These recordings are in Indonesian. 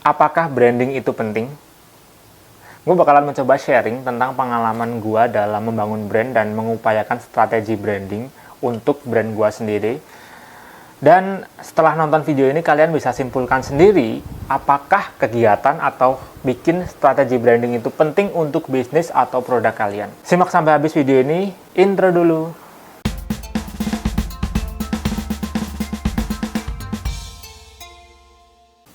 Apakah branding itu penting? Gue bakalan mencoba sharing tentang pengalaman gue dalam membangun brand dan mengupayakan strategi branding untuk brand gue sendiri. Dan setelah nonton video ini, kalian bisa simpulkan sendiri apakah kegiatan atau bikin strategi branding itu penting untuk bisnis atau produk kalian. Simak sampai habis video ini. Intro dulu.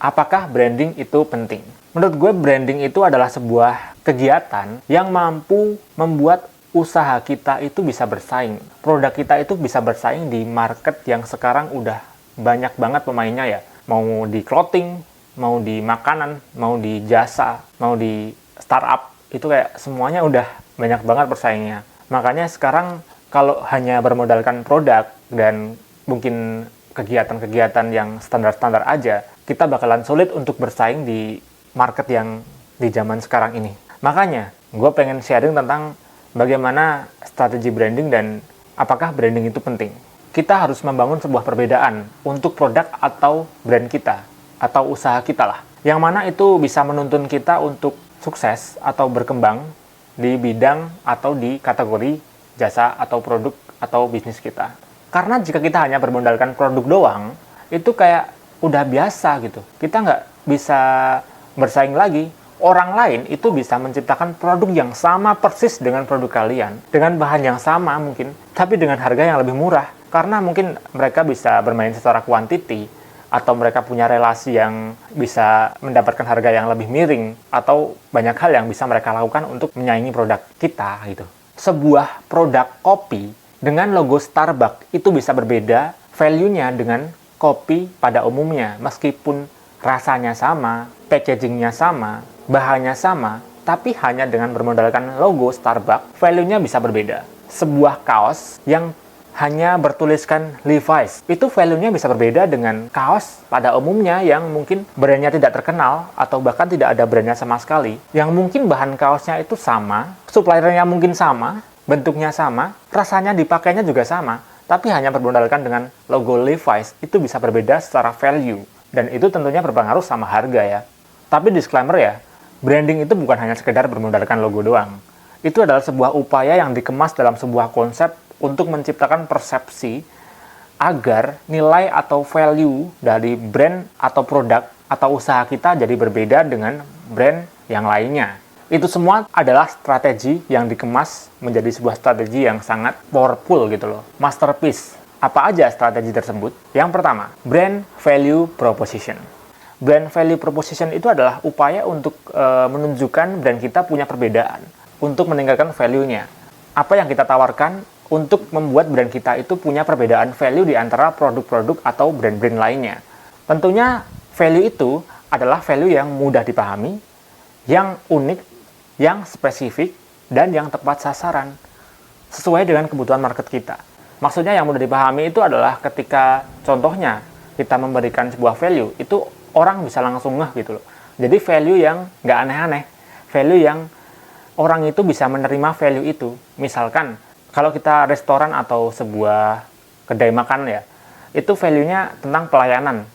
Apakah branding itu penting? Menurut gue, branding itu adalah sebuah kegiatan yang mampu membuat usaha kita itu bisa bersaing. Produk kita itu bisa bersaing di market yang sekarang udah banyak banget pemainnya ya. Mau di clothing, mau di makanan, mau di jasa, mau di startup. Itu kayak semuanya udah banyak banget bersaingnya. Makanya sekarang kalau hanya bermodalkan produk dan mungkin kegiatan-kegiatan yang standar-standar aja, kita bakalan sulit untuk bersaing di market yang di zaman sekarang ini. Makanya, gue pengen sharing tentang bagaimana strategi branding dan apakah branding itu penting. Kita harus membangun sebuah perbedaan untuk produk atau brand kita, atau usaha kita lah. Yang mana itu bisa menuntun kita untuk sukses atau berkembang di bidang atau di kategori jasa atau produk atau bisnis kita. Karena jika kita hanya bermodalkan produk doang, itu kayak udah biasa gitu. Kita nggak bisa bersaing lagi. Orang lain itu bisa menciptakan produk yang sama persis dengan produk kalian, dengan bahan yang sama mungkin, tapi dengan harga yang lebih murah. Karena mungkin mereka bisa bermain secara kuantiti, atau mereka punya relasi yang bisa mendapatkan harga yang lebih miring, atau banyak hal yang bisa mereka lakukan untuk menyaingi produk kita gitu. Sebuah produk kopi dengan logo Starbucks itu bisa berbeda value-nya dengan kopi pada umumnya, meskipun rasanya sama, packaging-nya sama, bahannya sama, tapi hanya dengan bermodalkan logo Starbucks, value-nya bisa berbeda. Sebuah kaos yang hanya bertuliskan Levi's, itu value-nya bisa berbeda dengan kaos pada umumnya yang mungkin brandnya tidak terkenal, atau bahkan tidak ada brandnya sama sekali, yang mungkin bahan kaosnya itu sama, suppliernya mungkin sama, bentuknya sama, rasanya dipakainya juga sama, tapi hanya bermodalkan dengan logo Levi's, itu bisa berbeda secara value. Dan itu tentunya berpengaruh sama harga ya. Tapi disclaimer ya, branding itu bukan hanya sekedar bermodalkan logo doang. Itu adalah sebuah upaya yang dikemas dalam sebuah konsep untuk menciptakan persepsi agar nilai atau value dari brand atau produk atau usaha kita jadi berbeda dengan brand yang lainnya. Itu semua adalah strategi yang dikemas menjadi sebuah strategi yang sangat powerful gitu loh. Masterpiece. Apa aja strategi tersebut? Yang pertama, brand value proposition. Brand value proposition itu adalah upaya untuk menunjukkan brand kita punya perbedaan, untuk meningkatkan value-nya. Apa yang kita tawarkan untuk membuat brand kita itu punya perbedaan value di antara produk-produk atau brand-brand lainnya. Tentunya value itu adalah value yang mudah dipahami, yang unik, yang spesifik, dan yang tepat sasaran, sesuai dengan kebutuhan market kita. Maksudnya yang mudah dipahami itu adalah ketika contohnya kita memberikan sebuah value, itu orang bisa langsung ngeh gitu loh. Jadi value yang nggak aneh-aneh, value yang orang itu bisa menerima value itu. Misalkan kalau kita restoran atau sebuah kedai makan ya, itu value-nya tentang pelayanan.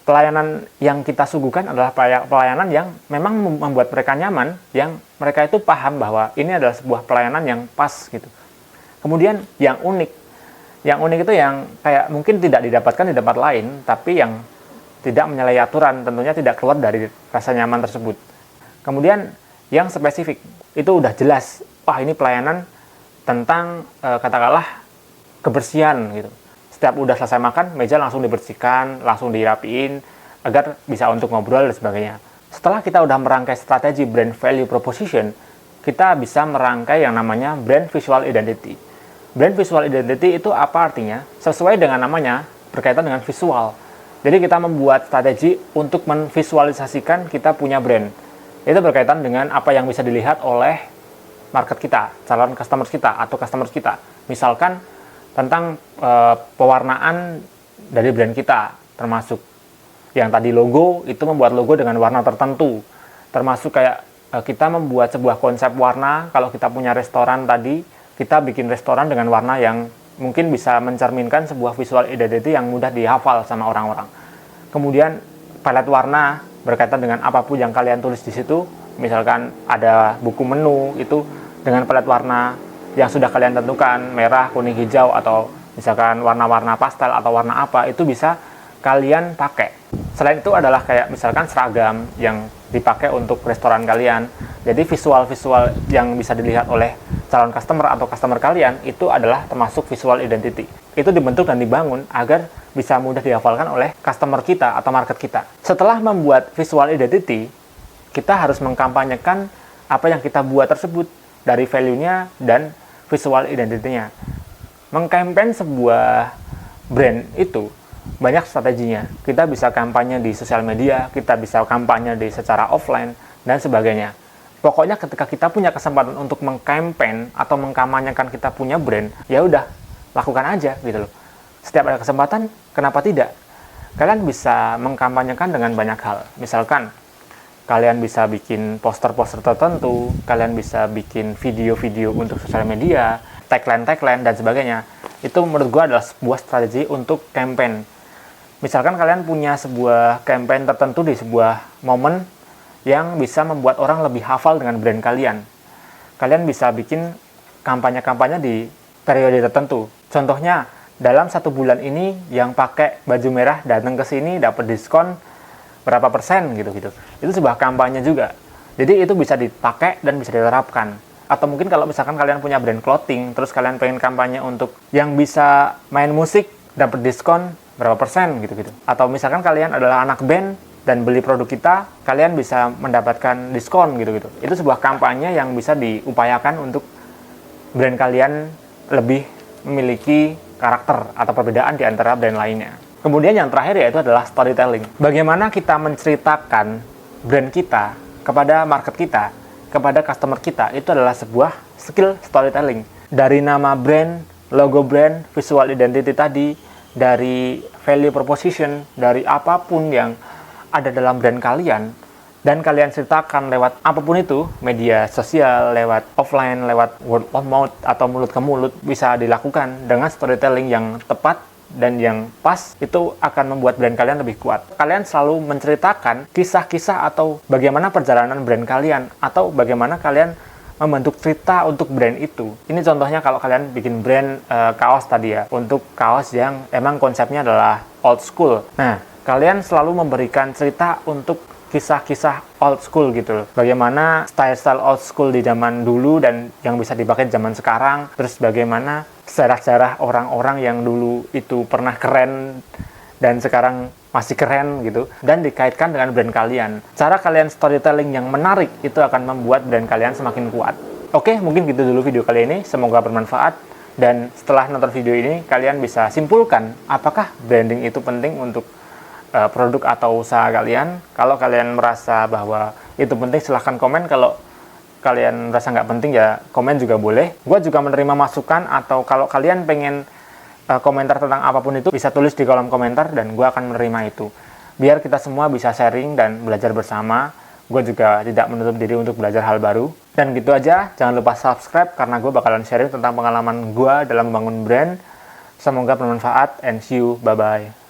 Pelayanan yang kita suguhkan adalah pelayanan yang memang membuat mereka nyaman, yang mereka itu paham bahwa ini adalah sebuah pelayanan yang pas gitu. Kemudian yang unik. Yang unik itu yang kayak mungkin tidak didapatkan di tempat lain, tapi yang tidak menyalahi aturan, tentunya tidak keluar dari rasa nyaman tersebut. Kemudian yang spesifik, itu udah jelas, wah ini pelayanan tentang katakanlah kebersihan gitu. Setiap udah selesai makan, meja langsung dibersihkan, langsung dirapiin, agar bisa untuk ngobrol dan sebagainya. Setelah kita udah merangkai strategi brand value proposition, kita bisa merangkai yang namanya brand visual identity. Brand visual identity itu apa artinya? Sesuai dengan namanya, berkaitan dengan visual. Jadi kita membuat strategi untuk memvisualisasikan kita punya brand. Itu berkaitan dengan apa yang bisa dilihat oleh market kita, calon customers kita, atau customers kita. Misalkan tentang pewarnaan dari brand kita, termasuk yang tadi logo, itu membuat logo dengan warna tertentu. Termasuk kayak kita membuat sebuah konsep warna, kalau kita punya restoran tadi, kita bikin restoran dengan warna yang mungkin bisa mencerminkan sebuah visual identity yang mudah dihafal sama orang-orang. Kemudian palet warna berkaitan dengan apapun yang kalian tulis di situ. Misalkan ada buku menu itu dengan palet warna yang sudah kalian tentukan, merah, kuning, hijau, atau misalkan warna-warna pastel atau warna apa, itu bisa kalian pakai. Selain itu adalah kayak misalkan seragam yang dipakai untuk restoran kalian. Jadi visual-visual yang bisa dilihat oleh calon customer atau customer kalian itu adalah termasuk visual identity. Itu dibentuk dan dibangun agar bisa mudah dihafalkan oleh customer kita atau market kita. Setelah membuat visual identity, kita harus mengkampanyekan apa yang kita buat tersebut dari value-nya dan visual identity-nya. Mengkampen sebuah brand itu banyak strateginya. Kita bisa kampanye di sosial media, kita bisa kampanye di secara offline, dan sebagainya. Pokoknya ketika kita punya kesempatan untuk mengkampen atau mengkampanyekan kita punya brand, ya udah, lakukan aja gitu loh. Setiap ada kesempatan, kenapa tidak? Kalian bisa mengkampanyekan dengan banyak hal. Misalkan, kalian bisa bikin poster-poster tertentu, kalian bisa bikin video-video untuk sosial media, tagline-tagline, dan sebagainya. Itu menurut gue adalah sebuah strategi untuk campaign. Misalkan kalian punya sebuah campaign tertentu di sebuah momen yang bisa membuat orang lebih hafal dengan brand kalian. Kalian bisa bikin kampanye-kampanye di periode tertentu. Contohnya, dalam 1 bulan ini yang pakai baju merah datang ke sini dapat diskon berapa persen gitu-gitu. Itu sebuah kampanye juga. Jadi itu bisa dipakai dan bisa diterapkan. Atau mungkin kalau misalkan kalian punya brand clothing, terus kalian pengen kampanye untuk yang bisa main musik dapat diskon berapa persen gitu-gitu. Atau misalkan kalian adalah anak band dan beli produk kita, kalian bisa mendapatkan diskon gitu-gitu. Itu sebuah kampanye yang bisa diupayakan untuk brand kalian lebih memiliki karakter atau perbedaan di antara brand lainnya. Kemudian yang terakhir yaitu adalah storytelling. Bagaimana kita menceritakan brand kita kepada market kita, kepada customer kita, itu adalah sebuah skill storytelling. Dari nama brand, logo brand, visual identity tadi, dari value proposition, dari apapun yang ada dalam brand kalian, dan kalian ceritakan lewat apapun itu, media sosial, lewat offline, lewat word of mouth, atau mulut ke mulut, bisa dilakukan dengan storytelling yang tepat dan yang pas. Itu akan membuat brand kalian lebih kuat. Kalian selalu menceritakan kisah-kisah atau bagaimana perjalanan brand kalian, atau bagaimana kalian membentuk cerita untuk brand itu. Ini contohnya kalau kalian bikin brand kaos tadi ya, untuk kaos yang emang konsepnya adalah old school. Nah, kalian selalu memberikan cerita untuk kisah-kisah old school gitu loh. Bagaimana style-style old school di zaman dulu dan yang bisa dipakai di zaman sekarang. Terus bagaimana sejarah-sejarah orang-orang yang dulu itu pernah keren dan sekarang masih keren gitu, dan dikaitkan dengan brand kalian. Cara kalian storytelling yang menarik itu akan membuat brand kalian semakin kuat. Oke, mungkin gitu dulu video kali ini. Semoga bermanfaat, dan setelah nonton video ini kalian bisa simpulkan apakah branding itu penting untuk produk atau usaha kalian. Kalau kalian merasa bahwa itu penting, silahkan komen. Kalau kalian merasa nggak penting, ya komen juga boleh. Gue juga menerima masukan, atau kalau kalian pengen komentar tentang apapun itu, bisa tulis di kolom komentar dan gue akan menerima itu. Biar kita semua bisa sharing dan belajar bersama. Gue juga tidak menutup diri untuk belajar hal baru. Dan gitu aja, jangan lupa subscribe karena gue bakalan sharing tentang pengalaman gue dalam membangun brand. Semoga bermanfaat, and see you, bye-bye.